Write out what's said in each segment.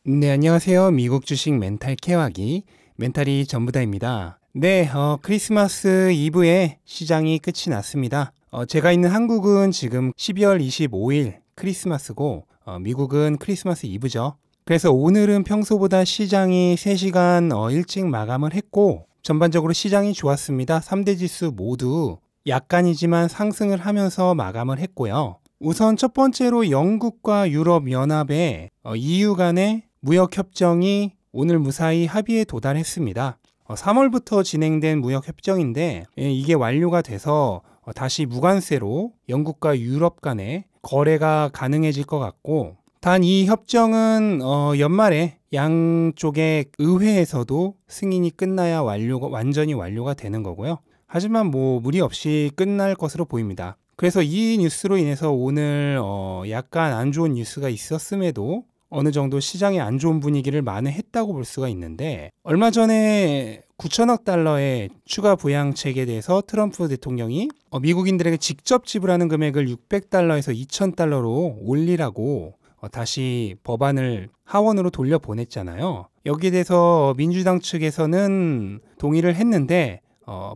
네, 안녕하세요. 미국 주식 멘탈 케어하기 멘탈이 전부다입니다. 네, 크리스마스 이브에 시장이 끝이 났습니다. 제가 있는 한국은 지금 12월 25일 크리스마스고 미국은 크리스마스 이브죠. 그래서 오늘은 평소보다 시장이 3시간 일찍 마감을 했고 전반적으로 시장이 좋았습니다. 3대 지수 모두 약간이지만 상승을 하면서 마감을 했고요. 우선 첫 번째로 영국과 유럽연합의 EU 간의 무역협정이 오늘 무사히 합의에 도달했습니다. 3월부터 진행된 무역협정인데 이게 완료가 돼서 다시 무관세로 영국과 유럽 간의 거래가 가능해질 것 같고, 단 이 협정은 연말에 양쪽의 의회에서도 승인이 끝나야 완전히 완료가 되는 거고요. 하지만 무리 없이 끝날 것으로 보입니다. 그래서 이 뉴스로 인해서 오늘 약간 안 좋은 뉴스가 있었음에도 어느 정도 시장의 안 좋은 분위기를 만회했다고 볼 수가 있는데, 얼마 전에 9천억 달러의 추가 부양책에 대해서 트럼프 대통령이 미국인들에게 직접 지불하는 금액을 600달러에서 2000달러로 올리라고 다시 법안을 하원으로 돌려보냈잖아요. 여기에 대해서 민주당 측에서는 동의를 했는데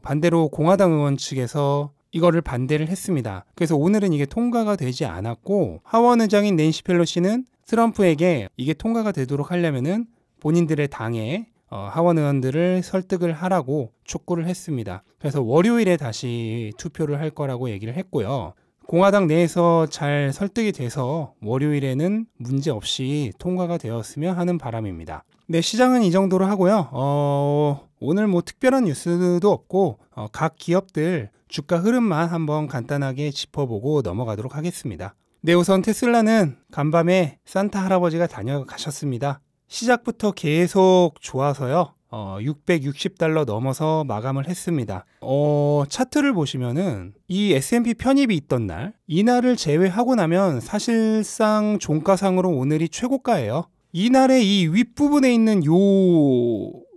반대로 공화당 의원 측에서 이거를 반대를 했습니다. 그래서 오늘은 이게 통과가 되지 않았고, 하원 의장인 낸시 펠로시는 트럼프에게 이게 통과가 되도록 하려면은 본인들의 당의 하원 의원들을 설득을 하라고 촉구를 했습니다. 그래서 월요일에 다시 투표를 할 거라고 얘기를 했고요. 공화당 내에서 잘 설득이 돼서 월요일에는 문제 없이 통과가 되었으면 하는 바람입니다. 네, 시장은 이 정도로 하고요. 오늘 특별한 뉴스도 없고 각 기업들 주가 흐름만 한번 간단하게 짚어보고 넘어가도록 하겠습니다. 네, 우선 테슬라는 간밤에 산타 할아버지가 다녀가셨습니다. 시작부터 계속 좋아서요. 660달러 넘어서 마감을 했습니다. 차트를 보시면은 이 S&P 편입이 있던 날, 이날을 제외하고 나면 사실상 종가상으로 오늘이 최고가예요. 이날의 이 윗부분에 있는 요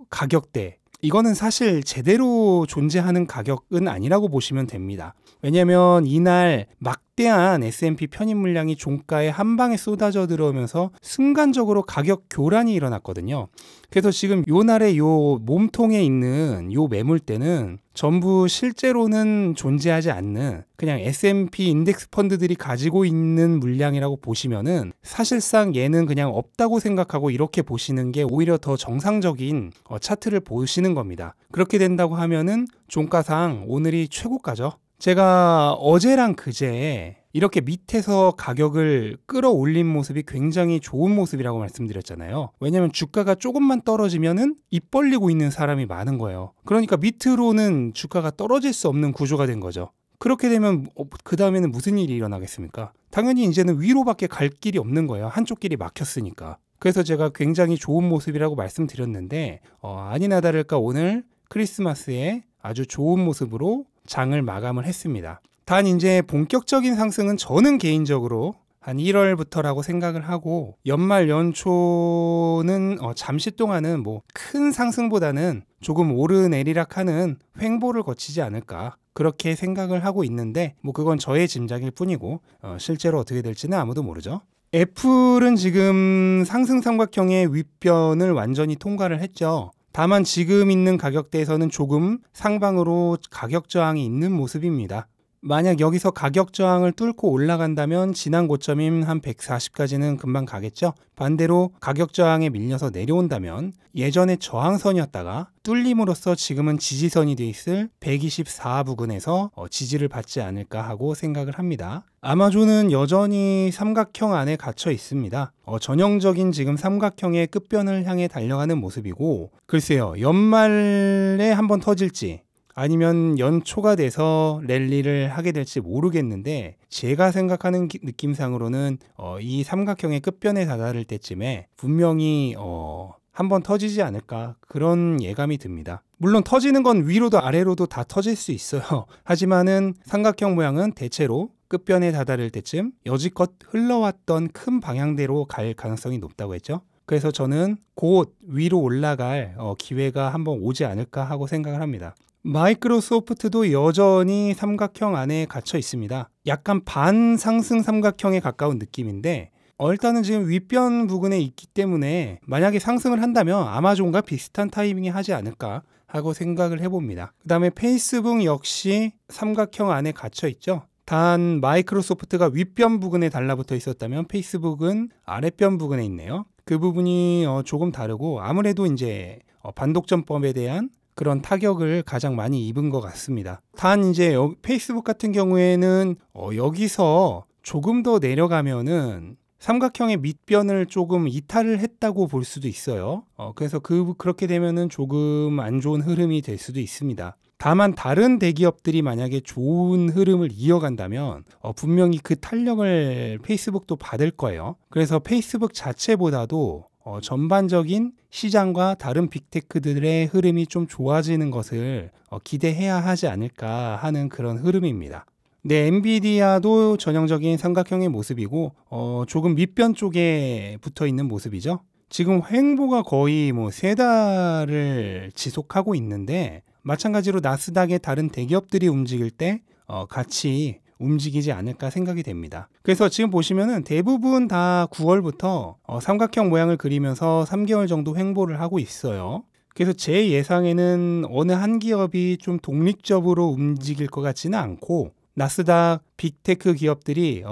가격대, 이거는 사실 제대로 존재하는 가격은 아니라고 보시면 됩니다. 왜냐하면 이날 막대한 S&P 편입 물량이 종가에 한 방에 쏟아져 들어오면서 순간적으로 가격 교란이 일어났거든요. 그래서 지금 요 날의 요 몸통에 있는 요 매물대는 전부 실제로는 존재하지 않는 그냥 S&P 인덱스 펀드들이 가지고 있는 물량이라고 보시면은 사실상 얘는 그냥 없다고 생각하고 이렇게 보시는 게 오히려 더 정상적인 차트를 보시는 겁니다. 그렇게 된다고 하면은 종가상 오늘이 최고가죠. 제가 어제랑 그제 이렇게 밑에서 가격을 끌어올린 모습이 굉장히 좋은 모습이라고 말씀드렸잖아요. 왜냐하면 주가가 조금만 떨어지면은 입 벌리고 있는 사람이 많은 거예요. 그러니까 밑으로는 주가가 떨어질 수 없는 구조가 된 거죠. 그렇게 되면 그 다음에는 무슨 일이 일어나겠습니까? 당연히 이제는 위로밖에 갈 길이 없는 거예요. 한쪽 길이 막혔으니까. 그래서 제가 굉장히 좋은 모습이라고 말씀드렸는데 아니나 다를까 오늘 크리스마스에 아주 좋은 모습으로 장을 마감을 했습니다. 단 이제 본격적인 상승은 저는 개인적으로 한 1월부터라고 생각을 하고, 연말 연초는 잠시 동안은 큰 상승보다는 조금 오르내리락하는 횡보를 거치지 않을까, 그렇게 생각을 하고 있는데 그건 저의 짐작일 뿐이고 실제로 어떻게 될지는 아무도 모르죠. 애플은 지금 상승 삼각형의 윗변을 완전히 통과를 했죠. 다만 지금 있는 가격대에서는 조금 상방으로 가격 저항이 있는 모습입니다. 만약 여기서 가격 저항을 뚫고 올라간다면 지난 고점인 한 140까지는 금방 가겠죠. 반대로 가격 저항에 밀려서 내려온다면 예전에 저항선이었다가 뚫림으로써 지금은 지지선이 돼 있을 124 부근에서 지지를 받지 않을까 하고 생각을 합니다. 아마존은 여전히 삼각형 안에 갇혀 있습니다. 전형적인 지금 삼각형의 끝변을 향해 달려가는 모습이고, 글쎄요, 연말에 한번 터질지 아니면 연초가 돼서 랠리를 하게 될지 모르겠는데, 제가 생각하는 느낌상으로는 이 삼각형의 끝변에 다다를 때쯤에 분명히 한번 터지지 않을까, 그런 예감이 듭니다. 물론 터지는 건 위로도 아래로도 다 터질 수 있어요. 하지만은 삼각형 모양은 대체로 끝변에 다다를 때쯤 여지껏 흘러왔던 큰 방향대로 갈 가능성이 높다고 했죠. 그래서 저는 곧 위로 올라갈 기회가 한번 오지 않을까 하고 생각을 합니다. 마이크로소프트도 여전히 삼각형 안에 갇혀 있습니다. 약간 반상승 삼각형에 가까운 느낌인데, 일단은 지금 윗변 부근에 있기 때문에 만약에 상승을 한다면 아마존과 비슷한 타이밍에 하지 않을까 하고 생각을 해봅니다. 그 다음에 페이스북 역시 삼각형 안에 갇혀 있죠. 단 마이크로소프트가 윗변 부근에 달라붙어 있었다면 페이스북은 아랫변 부근에 있네요. 그 부분이 조금 다르고 아무래도 이제 반독점법에 대한 그런 타격을 가장 많이 입은 것 같습니다. 단 이제 페이스북 같은 경우에는 여기서 조금 더 내려가면은 삼각형의 밑변을 조금 이탈을 했다고 볼 수도 있어요. 그래서 그렇게 되면은 조금 안 좋은 흐름이 될 수도 있습니다. 다만 다른 대기업들이 만약에 좋은 흐름을 이어간다면 분명히 그 탄력을 페이스북도 받을 거예요. 그래서 페이스북 자체보다도 전반적인 시장과 다른 빅테크들의 흐름이 좀 좋아지는 것을 기대해야 하지 않을까 하는 그런 흐름입니다. 네, 엔비디아도 전형적인 삼각형의 모습이고 조금 밑변 쪽에 붙어 있는 모습이죠. 지금 횡보가 거의 3달을 지속하고 있는데 마찬가지로 나스닥의 다른 대기업들이 움직일 때 같이 움직이지 않을까 생각이 됩니다. 그래서 지금 보시면은 대부분 다 9월부터 삼각형 모양을 그리면서 3개월 정도 횡보를 하고 있어요. 그래서 제 예상에는 어느 한 기업이 좀 독립적으로 움직일 것 같지는 않고 나스닥 빅테크 기업들이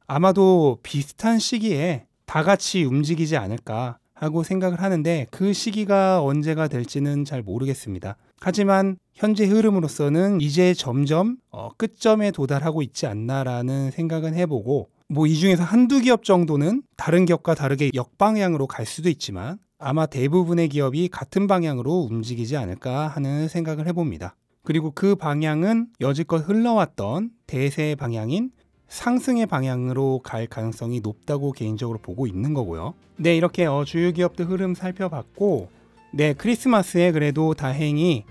아마도 비슷한 시기에 다 같이 움직이지 않을까 하고 생각을 하는데 그 시기가 언제가 될지는 잘 모르겠습니다. 하지만 현재 흐름으로서는 이제 점점 끝점에 도달하고 있지 않나라는 생각은 해보고 이 중에서 한두 기업 정도는 다른 기업과 다르게 역방향으로 갈 수도 있지만 아마 대부분의 기업이 같은 방향으로 움직이지 않을까 하는 생각을 해봅니다. 그리고 그 방향은 여지껏 흘러왔던 대세 방향인 상승의 방향으로 갈 가능성이 높다고 개인적으로 보고 있는 거고요. 네, 이렇게 주요 기업들 흐름 살펴봤고, 네, 크리스마스에 그래도 다행히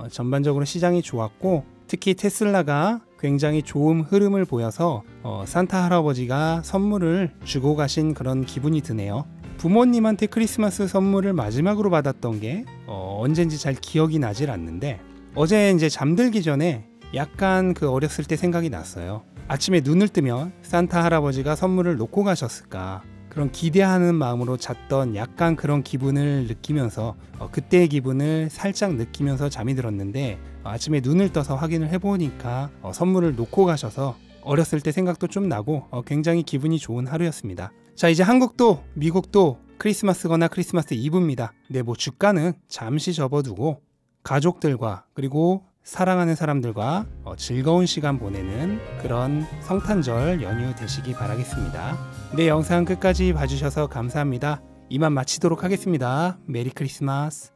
전반적으로 시장이 좋았고, 특히 테슬라가 굉장히 좋은 흐름을 보여서 산타 할아버지가 선물을 주고 가신 그런 기분이 드네요. 부모님한테 크리스마스 선물을 마지막으로 받았던 게 언젠지 잘 기억이 나질 않는데 어제 이제 잠들기 전에 약간 그 어렸을 때 생각이 났어요. 아침에 눈을 뜨면 산타 할아버지가 선물을 놓고 가셨을까, 그런 기대하는 마음으로 잤던 약간 그런 기분을 느끼면서 그때의 기분을 살짝 느끼면서 잠이 들었는데 아침에 눈을 떠서 확인을 해보니까 선물을 놓고 가셔서 어렸을 때 생각도 좀 나고 굉장히 기분이 좋은 하루였습니다. 자, 이제 한국도 미국도 크리스마스거나 크리스마스 이브입니다. 네, 주가는 잠시 접어두고 가족들과 그리고 사랑하는 사람들과 즐거운 시간 보내는 그런 성탄절 연휴 되시기 바라겠습니다. 네, 영상 끝까지 봐주셔서 감사합니다. 이만 마치도록 하겠습니다. 메리 크리스마스.